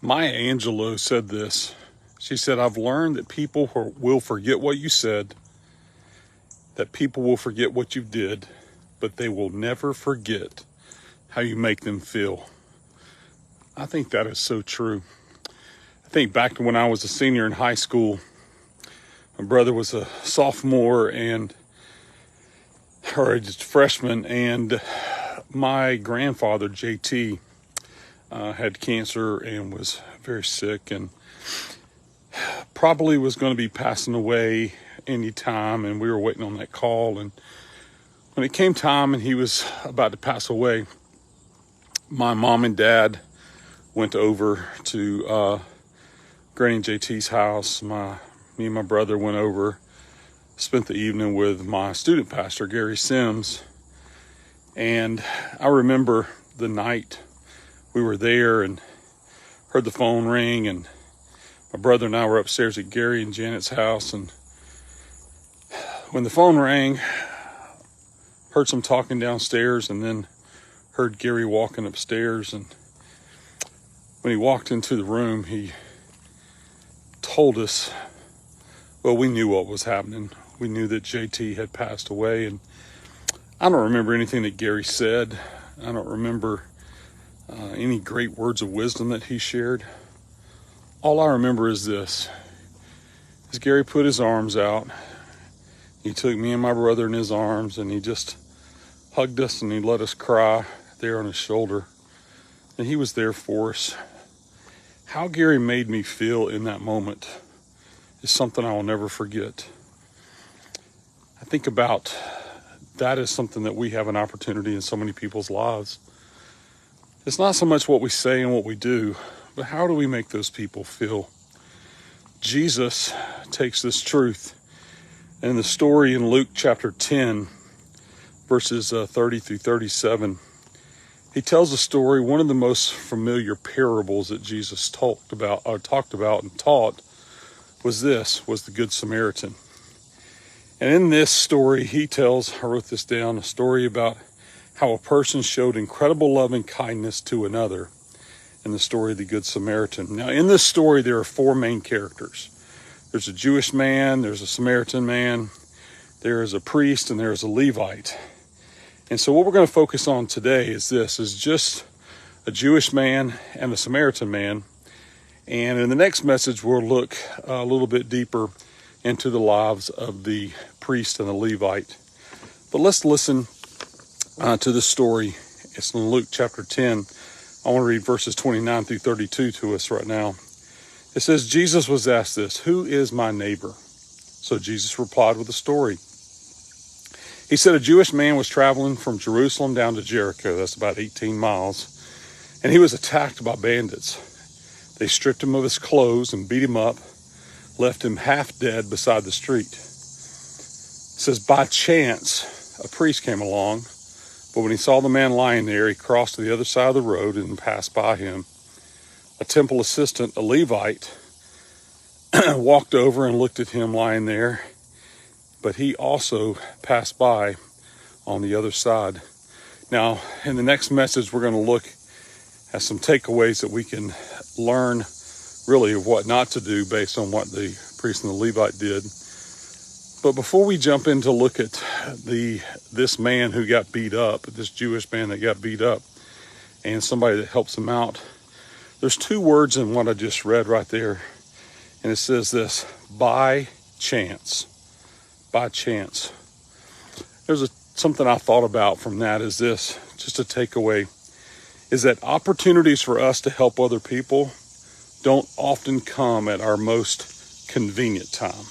Maya Angelou said this. She said, I've learned that people will forget what you said, that people will forget what you did, but they will never forget how you make them feel. I think that is so true. I think back to when I was a senior in high school. My brother was a sophomore or just a freshman, and my grandfather, JT, had cancer and was very sick and probably was going to be passing away any time, and we were waiting on that call. And when it came time and he was about to pass away, my mom and dad went over to Granny JT's house. Me and my brother went over, spent the evening with my student pastor, Gary Sims. And I remember the night we were there and heard the phone ring, and my brother and I were upstairs at Gary and Janet's house. And when the phone rang, heard some talking downstairs, and then heard Gary walking upstairs. And when he walked into the room, he told us, well, we knew what was happening. We knew that JT had passed away. And I don't remember anything that Gary said. I don't remember any great words of wisdom that he shared. All I remember is this. As Gary put his arms out, he took me and my brother in his arms, and he just hugged us, and he let us cry there on his shoulder. And he was there for us. How Gary made me feel in that moment is something I will never forget. I think about that as something that we have an opportunity in so many people's lives. It's not so much what we say and what we do, but how do we make those people feel? Jesus takes this truth. And in the story in Luke chapter 10, verses 30 through 37, he tells a story. One of the most familiar parables that Jesus talked about and taught was the Good Samaritan. And in this story, he tells, I wrote this down, a story about how a person showed incredible love and kindness to another in the story of the Good Samaritan. Now, in this story, there are four main characters. There's a Jewish man, there's a Samaritan man, there is a priest, and there is a Levite. And so what we're going to focus on today is just a Jewish man and a Samaritan man. And in the next message, we'll look a little bit deeper into the lives of the priest and the Levite. But let's listen to this story. It's in Luke chapter 10. I want to read verses 29 through 32 to us right now. It says, Jesus was asked this, "Who is my neighbor?" So Jesus replied with a story. He said, a Jewish man was traveling from Jerusalem down to Jericho. That's about 18 miles. And he was attacked by bandits. They stripped him of his clothes and beat him up, left him half dead beside the street. It says, by chance, a priest came along, but when he saw the man lying there, he crossed to the other side of the road and passed by him. A temple assistant, a Levite, walked over and looked at him lying there, but he also passed by on the other side. Now, in the next message, we're going to look at some takeaways that we can learn really of what not to do based on what the priest and the Levite did. But before we jump in to look at this man who got beat up, this Jewish man that got beat up, and somebody that helps him out, there's two words in what I just read right there. And it says this, by chance. By chance. There's something I thought about from that is this, just a takeaway, is that opportunities for us to help other people don't often come at our most convenient time,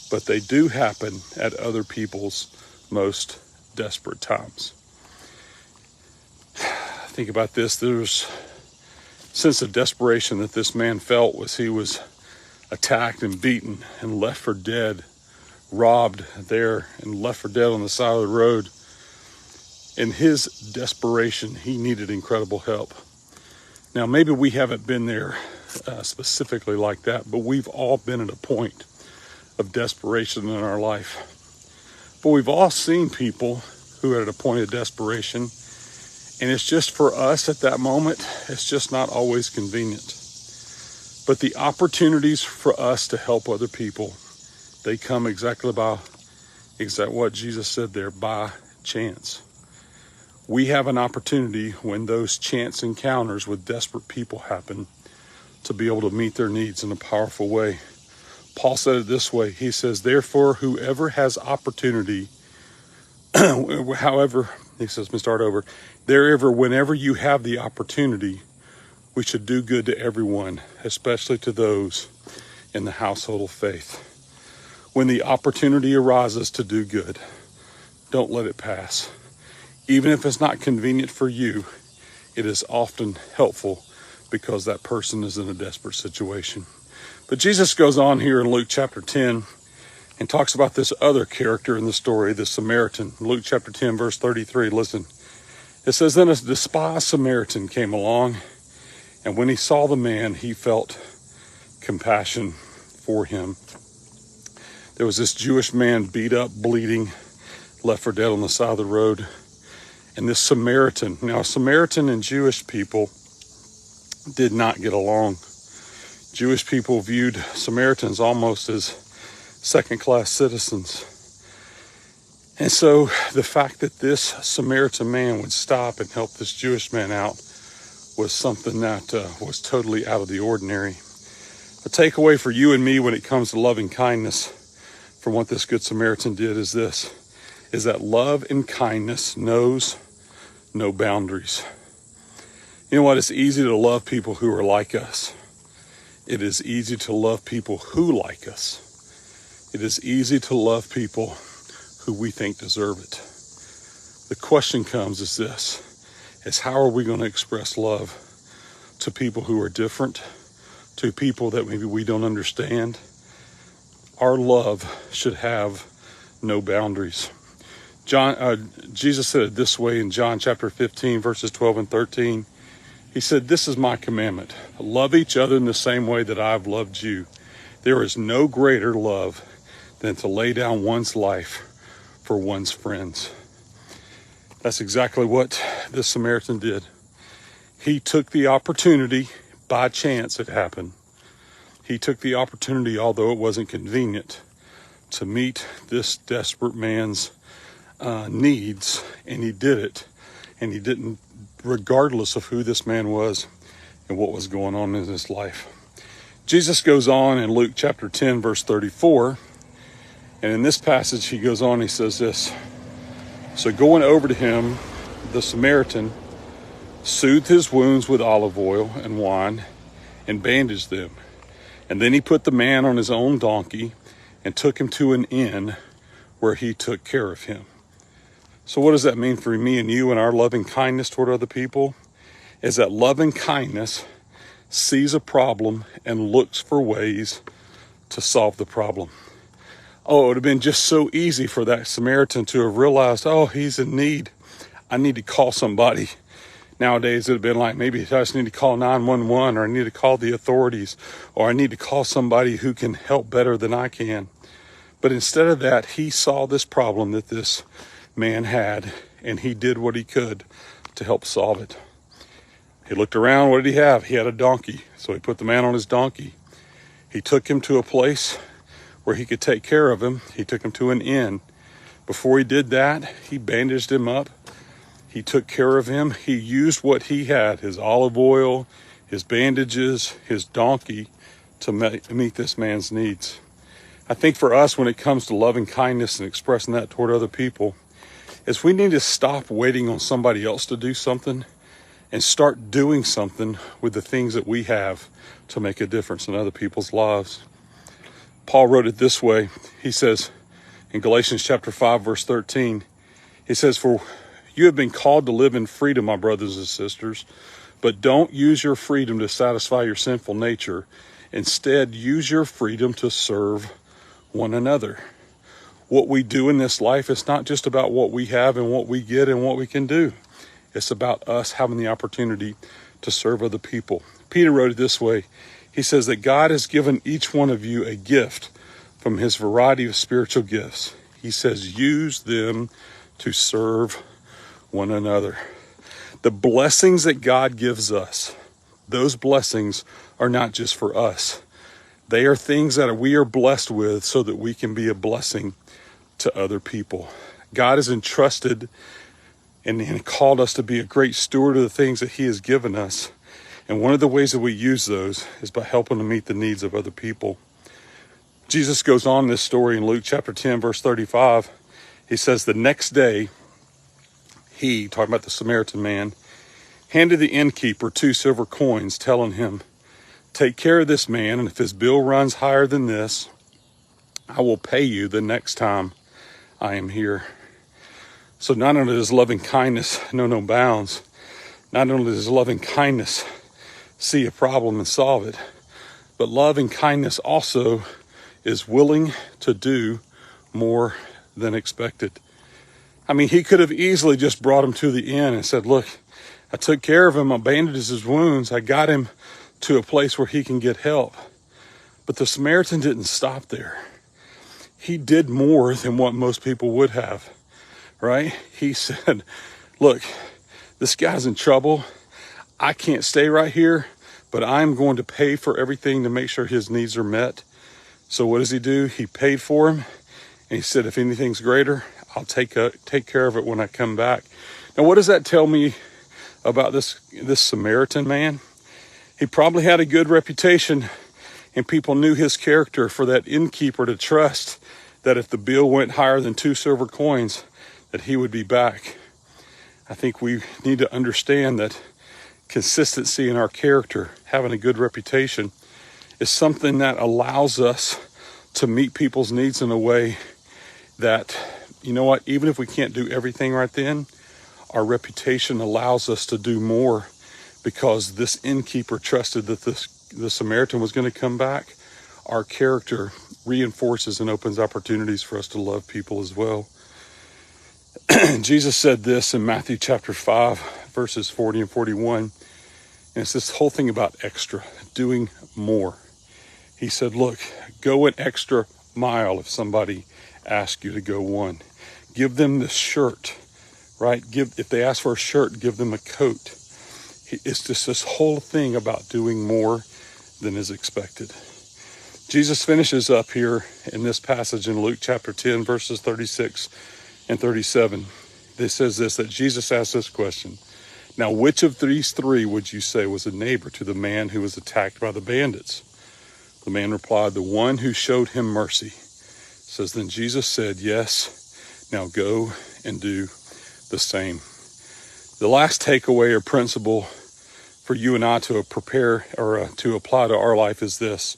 but they do happen at other people's most desperate times. Think about this. There's a sense of desperation that this man felt was he was attacked and beaten and left for dead, robbed there and left for dead on the side of the road. In his desperation, he needed incredible help. Now, maybe we haven't been there specifically like that, but we've all been at a point of desperation in our life. But we've all seen people who are at a point of desperation, and it's just for us at that moment, it's just not always convenient. But the opportunities for us to help other people, they come exactly what Jesus said there, by chance. We have an opportunity when those chance encounters with desperate people happen to be able to meet their needs in a powerful way. Paul said it this way. He says, therefore, whoever has opportunity, however, he says, let me start over. Whenever you have the opportunity, we should do good to everyone, especially to those in the household of faith. When the opportunity arises to do good, don't let it pass. Even if it's not convenient for you, it is often helpful because that person is in a desperate situation. But Jesus goes on here in Luke chapter 10 and talks about this other character in the story, the Samaritan. Luke chapter 10, verse 33, listen. It says, then a despised Samaritan came along, and when he saw the man, he felt compassion for him. There was this Jewish man beat up, bleeding, left for dead on the side of the road. And this Samaritan, now Samaritan and Jewish people did not get along. Jewish people viewed Samaritans almost as second-class citizens. And so the fact that this Samaritan man would stop and help this Jewish man out was something that was totally out of the ordinary. The takeaway for you and me when it comes to loving kindness from what this good Samaritan did is this, is that love and kindness knows no boundaries. You know what? It's easy to love people who are like us. It is easy to love people who like us. It is easy to love people who we think deserve it. The question comes is this, is how are we going to express love to people who are different, to people that maybe we don't understand? Our love should have no boundaries. Jesus said it this way in John chapter 15, verses 12 and 13. He said, this is my commandment. Love each other in the same way that I've loved you. There is no greater love than to lay down one's life for one's friends. That's exactly what this Samaritan did. He took the opportunity, by chance it happened. He took the opportunity, although it wasn't convenient, to meet this desperate man's needs, and he did it. And he didn't, regardless of who this man was and what was going on in his life. Jesus goes on in Luke chapter 10, verse 34. And in this passage, he goes on, he says this. So going over to him, the Samaritan soothed his wounds with olive oil and wine and bandaged them. And then he put the man on his own donkey and took him to an inn where he took care of him. So what does that mean for me and you and our loving kindness toward other people? Is that loving kindness sees a problem and looks for ways to solve the problem. Oh, it would have been just so easy for that Samaritan to have realized, oh, he's in need. I need to call somebody. Nowadays, it would have been like, maybe I just need to call 911, or I need to call the authorities, or I need to call somebody who can help better than I can. But instead of that, he saw this problem that this man had, and he did what he could to help solve it. He looked around. What did he have? He had a donkey. So he put the man on his donkey. He took him to a place where he could take care of him. He took him to an inn. Before he did that, he bandaged him up. He took care of him. He used what he had, his olive oil, his bandages, his donkey, to meet this man's needs. I think for us, when it comes to loving kindness and expressing that toward other people, is we need to stop waiting on somebody else to do something and start doing something with the things that we have to make a difference in other people's lives. Paul wrote it this way. He says in Galatians chapter 5, verse 13, he says, for you have been called to live in freedom, my brothers and sisters, but don't use your freedom to satisfy your sinful nature. Instead, use your freedom to serve one another. What we do in this life is not just about what we have and what we get and what we can do. It's about us having the opportunity to serve other people. Peter wrote it this way. He says that God has given each one of you a gift from his variety of spiritual gifts. He says, use them to serve one another. The blessings that God gives us, those blessings are not just for us. They are things that we are blessed with so that we can be a blessing to other people. God has entrusted and called us to be a great steward of the things that he has given us. And one of the ways that we use those is by helping to meet the needs of other people. Jesus goes on in this story in Luke chapter 10, verse 35. He says, the next day, he, talking about the Samaritan man, handed the innkeeper 2 silver coins, telling him, take care of this man, and if his bill runs higher than this, I will pay you the next time I am here. So not only does loving kindness know no bounds, not only does loving kindness see a problem and solve it, but loving kindness also is willing to do more than expected. I mean, he could have easily just brought him to the inn and said, look, I took care of him, I bandaged his wounds, I got him to a place where he can get help. But the Samaritan didn't stop there. He did more than what most people would have, right? He said, look, this guy's in trouble. I can't stay right here, but I'm going to pay for everything to make sure his needs are met. So what does he do? He paid for him, and he said, if anything's greater, I'll take care of it when I come back. Now, what does that tell me about this Samaritan man? He probably had a good reputation, and people knew his character for that innkeeper to trust that if the bill went higher than 2 silver coins, that he would be back. I think we need to understand that consistency in our character, having a good reputation, is something that allows us to meet people's needs in a way that, you know what, even if we can't do everything right then, our reputation allows us to do more because this innkeeper trusted that the Samaritan was going to come back. Our character reinforces and opens opportunities for us to love people as well. Jesus said this in Matthew chapter 5, verses 40 and 41. And it's this whole thing about extra, doing more. He said, look, go an extra mile if somebody asks you to go one. Give them the shirt, right? If they ask for a shirt, give them a coat. It's just this whole thing about doing more than is expected. Jesus finishes up here in this passage in Luke chapter 10, verses 36 and 37. It says this, that Jesus asked this question. Now, which of these 3 would you say was a neighbor to the man who was attacked by the bandits? The man replied, the one who showed him mercy. It says, then Jesus said, yes, now go and do the same. The last takeaway or principle for you and I to prepare or to apply to our life is this,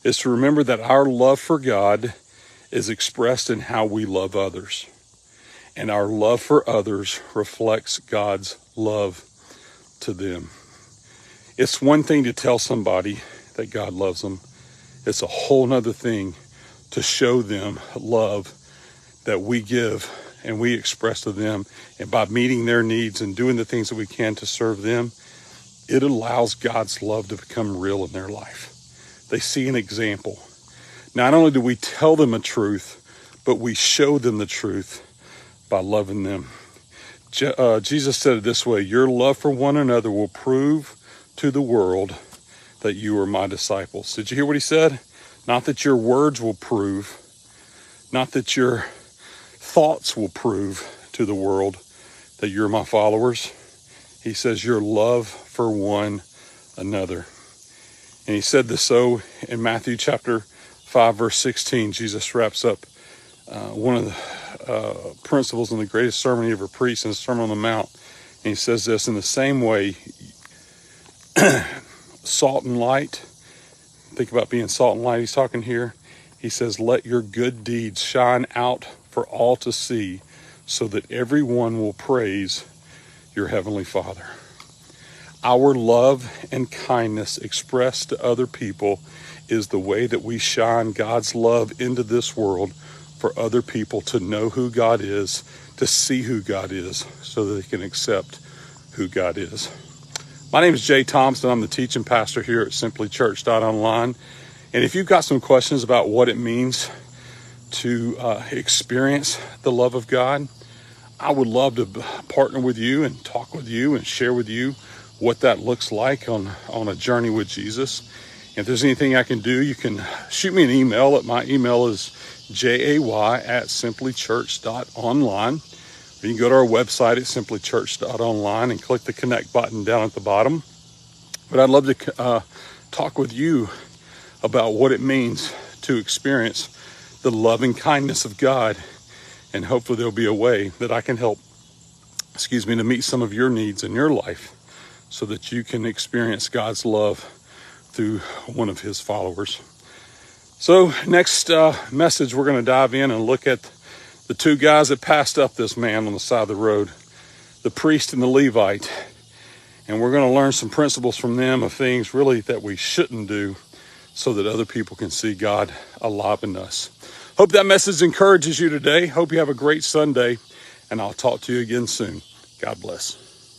is to remember that our love for God is expressed in how we love others. And our love for others reflects God's love to them. It's one thing to tell somebody that God loves them. It's a whole nother thing to show them love that we give and we express to them. And by meeting their needs and doing the things that we can to serve them, it allows God's love to become real in their life. They see an example. Not only do we tell them a truth, but we show them the truth by loving them. Jesus said it this way, your love for one another will prove to the world that you are my disciples. Did you hear what he said? Not that your words will prove, not that your thoughts will prove to the world that you're my followers. He says your love for one another. And he said this so in Matthew chapter 5, verse 16, Jesus wraps up one of the principles in the greatest sermon he ever preached in the Sermon on the Mount. And he says this, in the same way, salt and light, think about being salt and light, he's talking here. He says, let your good deeds shine out for all to see so that everyone will praise your heavenly Father. Our love and kindness expressed to other people is the way that we shine God's love into this world for other people to know who God is, to see who God is, so that they can accept who God is. My name is Jay Thompson. I'm the teaching pastor here at simplychurch.online. And if you've got some questions about what it means to experience the love of God, I would love to partner with you and talk with you and share with you what that looks like on a journey with Jesus. If there's anything I can do, you can shoot me an email. My email is jay@simplychurch.online. Or you can go to our website at simplychurch.online and click the connect button down at the bottom. But I'd love to talk with you about what it means to experience the loving kindness of God. And hopefully there'll be a way that I can help, to meet some of your needs in your life so that you can experience God's love through one of his followers. So next message, we're going to dive in and look at the two guys that passed up this man on the side of the road, the priest and the Levite. And we're going to learn some principles from them of things really that we shouldn't do so that other people can see God alive in us. Hope that message encourages you today. Hope you have a great Sunday, and I'll talk to you again soon. God bless.